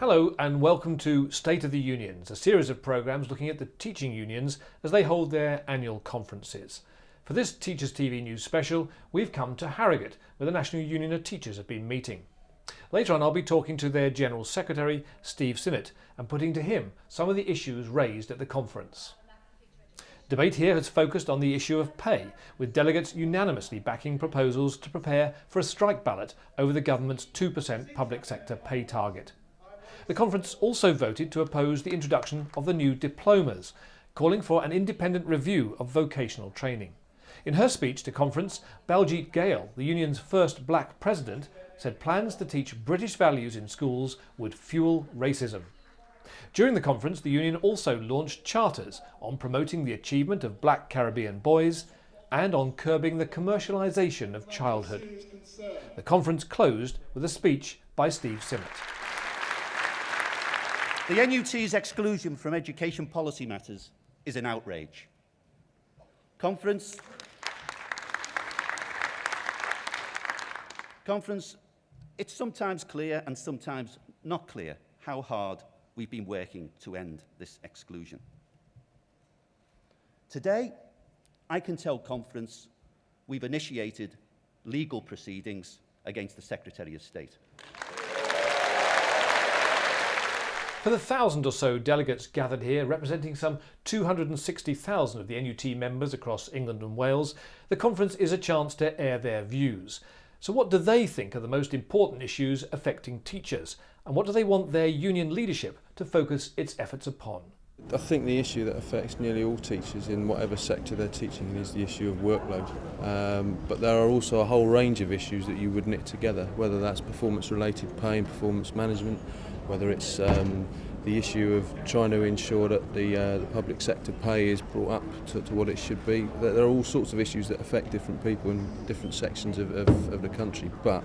Hello and welcome to State of the Unions, a series of programmes looking at the teaching unions as they hold their annual conferences. For this Teachers TV News special, we've come to Harrogate, where the National Union of Teachers have been meeting. Later on I'll be talking to their General Secretary, Steve Sinnott, and putting to him some of the issues raised at the conference. Debate here has focused on the issue of pay, with delegates unanimously backing proposals to prepare for a strike ballot over the government's 2% public sector pay target. The conference also voted to oppose the introduction of the new diplomas, calling for an independent review of vocational training. In her speech to conference, Baljeet Gale, the union's first black president, said plans to teach British values in schools would fuel racism. During the conference, the union also launched charters on promoting the achievement of black Caribbean boys and on curbing the commercialisation of childhood. The conference closed with a speech by Steve Sinnott. The NUT's exclusion from education policy matters is an outrage. Conference, it's sometimes clear and sometimes not clear how hard we've been working to end this exclusion. Today, I can tell Conference we've initiated legal proceedings against the Secretary of State. For the 1,000 or so delegates gathered here, representing some 260,000 of the NUT members across England and Wales, the conference is a chance to air their views. So what do they think are the most important issues affecting teachers? And what do they want their union leadership to focus its efforts upon? I think the issue that affects nearly all teachers in whatever sector they're teaching in is the issue of workload. But there are also a whole range of issues that you would knit together, whether that's performance-related pay and performance management, whether it's the issue of trying to ensure that the public sector pay is brought up to what it should be. There are all sorts of issues that affect different people in different sections of the country. But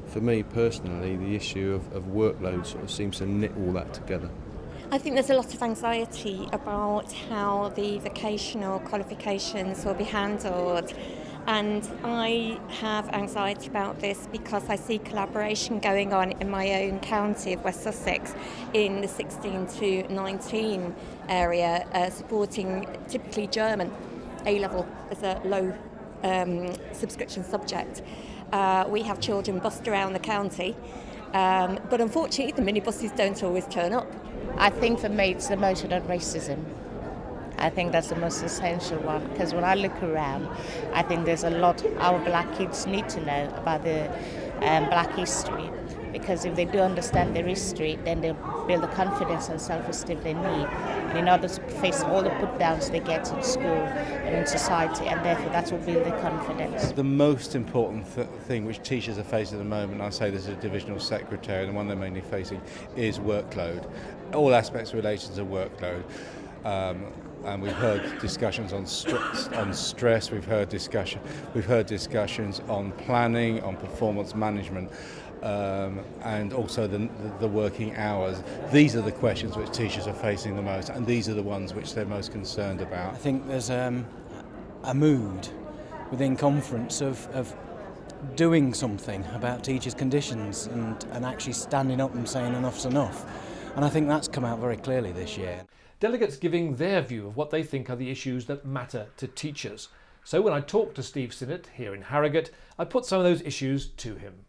for me personally, the issue of workload sort of seems to knit all that together. I think there's a lot of anxiety about how the vocational qualifications will be handled, and I have anxiety about this because I see collaboration going on in my own county of West Sussex in the 16 to 19 area, supporting typically German A-level as a low subscription subject. We have children bussed around the county, but unfortunately the minibuses don't always turn up. I think for me it's the motion on racism. I think that's the most essential one, because when I look around, I think there's a lot our black kids need to know about the black history, because if they do understand their history, then they'll build the confidence and self-esteem they need, and in order to face all the put-downs they get in school and in society, and therefore that will build their confidence. The most important thing which teachers are facing at the moment, I say this as a divisional secretary, and the one they're mainly facing is workload. All aspects related to workload. And we've heard discussions on stress. We've heard discussions on planning, on performance management, and also the working hours. These are the questions which teachers are facing the most, and these are the ones which they're most concerned about. I think there's a mood within conference of doing something about teachers' conditions and actually standing up and saying enough's enough. And I think that's come out very clearly this year. Delegates giving their view of what they think are the issues that matter to teachers. So when I talked to Steve Sinnott here in Harrogate, I put some of those issues to him.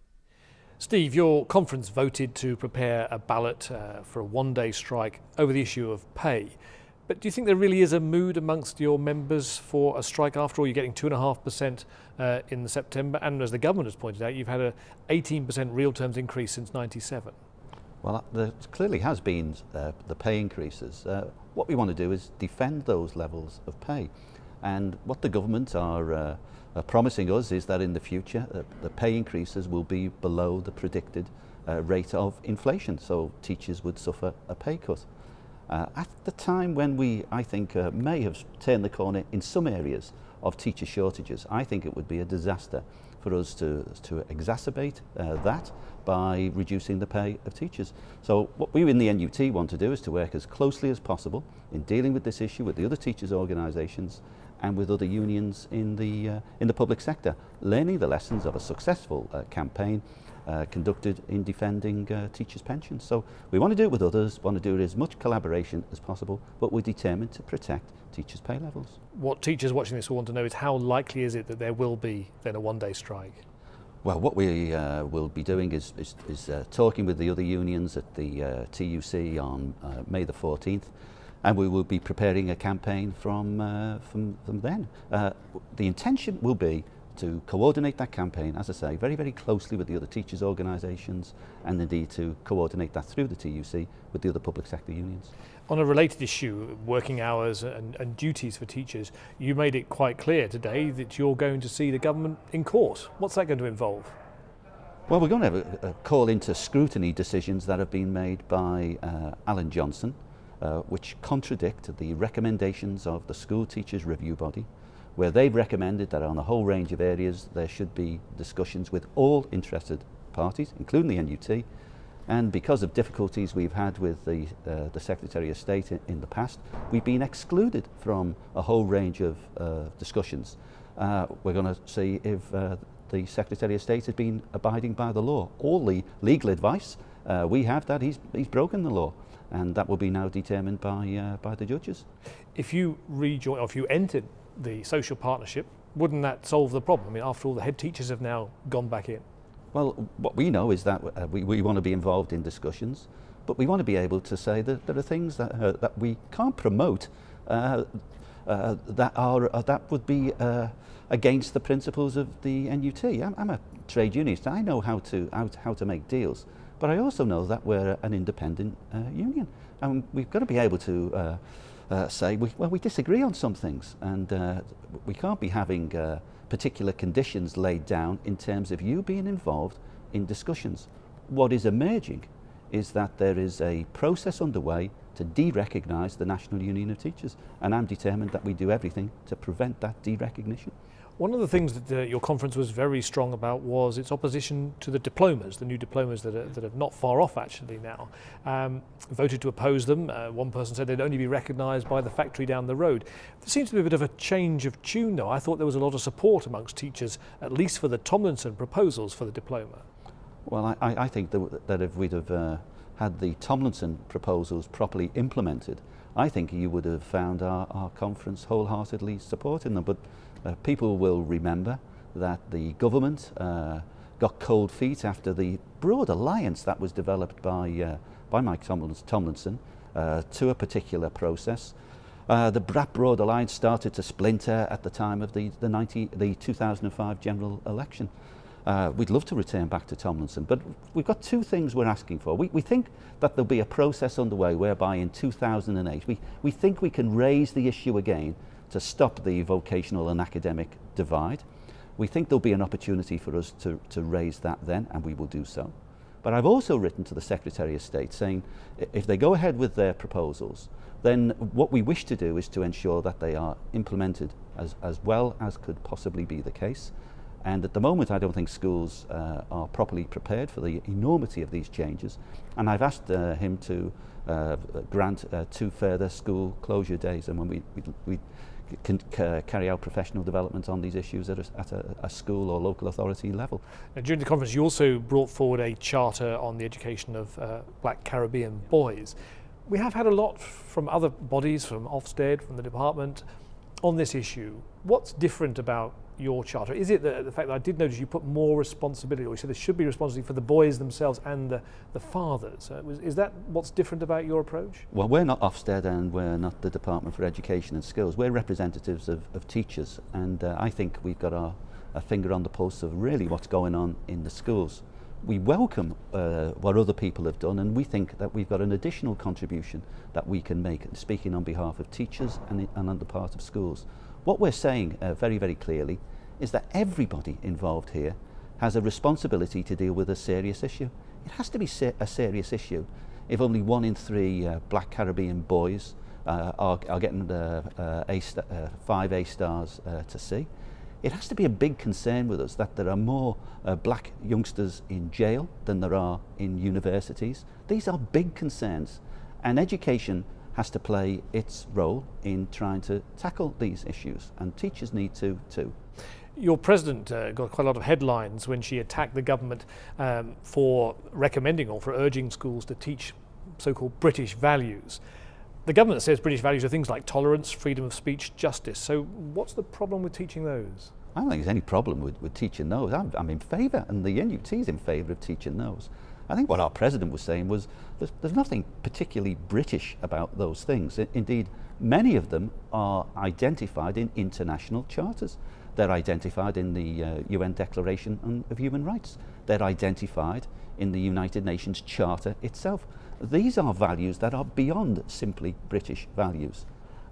Steve, your conference voted to prepare a ballot for a one-day strike over the issue of pay. But do you think there really is a mood amongst your members for a strike? After all, you're getting 2.5% in September, and as the government has pointed out, you've had an 18% real terms increase since '97. Well, there clearly has been the pay increases. What we want to do is defend those levels of pay. And what the government are promising us is that in the future the pay increases will be below the predicted rate of inflation, so teachers would suffer a pay cut. At the time when we, I think, may have turned the corner in some areas of teacher shortages, I think it would be a disaster for us to exacerbate that by reducing the pay of teachers. So what we in the NUT want to do is to work as closely as possible in dealing with this issue with the other teachers' organisations and with other unions in the public sector, learning the lessons of a successful campaign conducted in defending teachers' pensions. So we want to do it with others, want to do it as much collaboration as possible, but we're determined to protect teachers' pay levels. What teachers watching this will want to know is how likely is it that there will be then a one-day strike? Well, what we will be doing is talking with the other unions at the TUC on May the 14th, and we will be preparing a campaign from then. The intention will be to coordinate that campaign, as I say, very, very closely with the other teachers' organisations, and indeed to coordinate that through the TUC with the other public sector unions. On a related issue, working hours and duties for teachers, you made it quite clear today that you're going to see the government in court. What's that going to involve? Well, we're going to have a call into scrutiny decisions that have been made by Alan Johnson, which contradict the recommendations of the School Teachers Review Body, where they've recommended that on a whole range of areas there should be discussions with all interested parties, including the NUT, and because of difficulties we've had with the Secretary of State in the past, we've been excluded from a whole range of discussions. We're going to see if the Secretary of State has been abiding by the law. All the legal advice we have that he's broken the law, and that will be now determined by the judges. If you rejoin, or if you entered the social partnership, wouldn't that solve the problem? I mean, after all, the head teachers have now gone back in. Well, what we know is that we want to be involved in discussions, but we want to be able to say that there are things that we can't promote that would be against the principles of the NUT. I'm a trade unionist. I know how to make deals, but I also know that we're an independent union, and we've got to be able to say, we disagree on some things, and we can't be having particular conditions laid down in terms of you being involved in discussions. What is emerging is that there is a process underway to de-recognise the National Union of Teachers, and I'm determined that we do everything to prevent that de-recognition. One of the things that your conference was very strong about was its opposition to the diplomas, the new diplomas that are not far off actually now. Voted to oppose them. One person said they'd only be recognised by the factory down the road. There seems to be a bit of a change of tune though. I thought there was a lot of support amongst teachers, at least for the Tomlinson proposals for the diploma. Well, I think that if we'd have had the Tomlinson proposals properly implemented, I think you would have found our conference wholeheartedly supporting them. But people will remember that the government got cold feet after the broad alliance that was developed by Mike Tomlinson to a particular process. The Broad Alliance started to splinter at the time of the 2005 general election. We'd love to return back to Tomlinson, but we've got two things we're asking for. We think that there'll be a process underway whereby in 2008 we think we can raise the issue again to stop the vocational and academic divide. We think there'll be an opportunity for us to raise that then, and we will do so. But I've also written to the Secretary of State saying if they go ahead with their proposals, then what we wish to do is to ensure that they are implemented as well as could possibly be the case. And at the moment, I don't think schools are properly prepared for the enormity of these changes. And I've asked him to grant 2 further school closure days, and when we can carry out professional development on these issues at a school or local authority level. Now, during the conference, you also brought forward a charter on the education of Black Caribbean boys. We have had a lot from other bodies, from Ofsted, from the department, on this issue. What's different about your charter? Is it the fact that I did notice you put more responsibility, or you said there should be responsibility for the boys themselves and the fathers? Is that what's different about your approach? Well, we're not Ofsted and we're not the Department for Education and Skills. We're representatives of teachers, and I think we've got our finger on the pulse of really what's going on in the schools. We welcome what other people have done, and we think that we've got an additional contribution that we can make, speaking on behalf of teachers and on the part of schools. What we're saying very, very clearly is that everybody involved here has a responsibility to deal with a serious issue. It has to be a serious issue if only 1 in 3 Black Caribbean boys are getting 5 A stars to C. It has to be a big concern with us that there are more black youngsters in jail than there are in universities. These are big concerns, and education has to play its role in trying to tackle these issues, and teachers need to too. Your president got quite a lot of headlines when she attacked the government for recommending or for urging schools to teach so-called British values. The government says British values are things like tolerance, freedom of speech, justice. So what's the problem with teaching those? I don't think there's any problem with teaching those. I'm in favour, and the NUT is in favour of teaching those. I think what our president was saying was there's nothing particularly British about those things. Indeed, many of them are identified in international charters. They're identified in the UN Declaration of Human Rights. They're identified in the United Nations Charter itself. These are values that are beyond simply British values.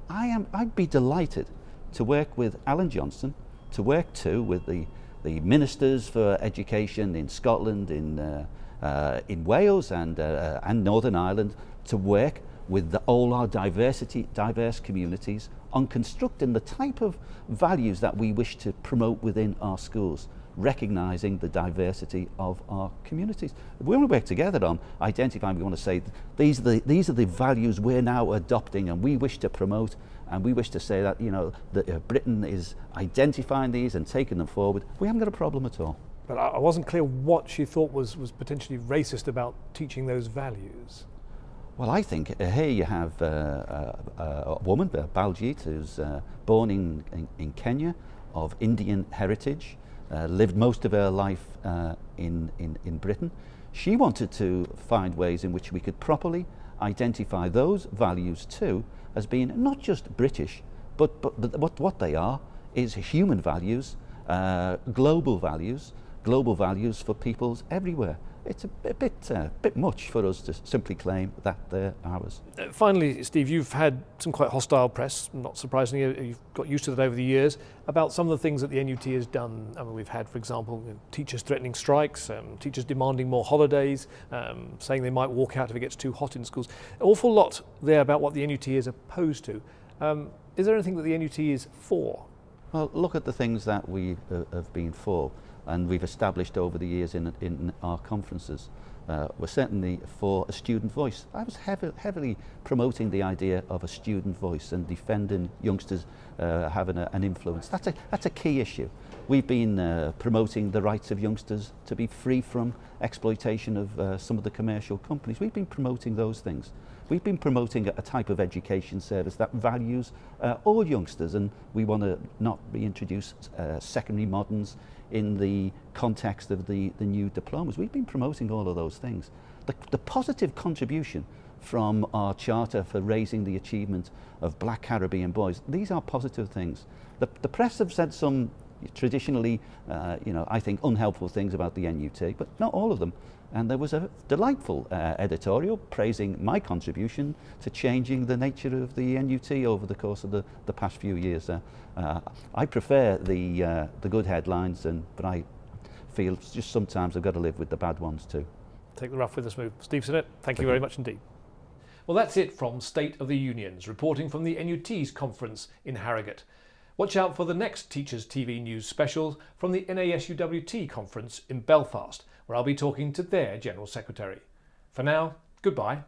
I'd be delighted to work with Alan Johnson, to work too with the ministers for education in Scotland, in Wales and Northern Ireland, to work with all our diverse communities on constructing the type of values that we wish to promote within our schools, recognising the diversity of our communities. We want to work together on identifying, we want to say, these are the values we're now adopting and we wish to promote, and we wish to say that, you know, that Britain is identifying these and taking them forward. We haven't got a problem at all. But I wasn't clear what she thought was potentially racist about teaching those values. Well, I think here you have a woman, Baljit, who's born in Kenya, of Indian heritage, lived most of her life in Britain. She wanted to find ways in which we could properly identify those values too as being not just British, but what they are is human values, global values for peoples everywhere. It's a bit much for us to simply claim that they're ours. Finally, Steve, you've had some quite hostile press, not surprisingly, you've got used to that over the years, about some of the things that the NUT has done. I mean, we've had, for example, teachers threatening strikes, teachers demanding more holidays, saying they might walk out if it gets too hot in schools. An awful lot there about what the NUT is opposed to. Is there anything that the NUT is for? Well, look at the things that we have been for, and we've established over the years in our conferences. We're certainly for a student voice. I was heavily promoting the idea of a student voice and defending youngsters having an influence. That's a key issue. We've been promoting the rights of youngsters to be free from exploitation of some of the commercial companies. We've been promoting those things. We've been promoting a type of education service that values all youngsters, and we want to not reintroduce secondary moderns in the context of the new diplomas. We've been promoting all of those things. The positive contribution from our charter for raising the achievement of black Caribbean boys, these are positive things. The press have said some traditionally, I think unhelpful things about the NUT, but not all of them. And there was a delightful editorial praising my contribution to changing the nature of the NUT over the course of the past few years. I prefer the good headlines, but I feel just sometimes I've got to live with the bad ones too. Take the rough with the smooth. Steve Sinnott, thank you very much indeed. Well, that's it from State of the Unions, reporting from the NUT's conference in Harrogate. Watch out for the next Teachers TV News special from the NASUWT conference in Belfast, where I'll be talking to their General Secretary. For now, goodbye.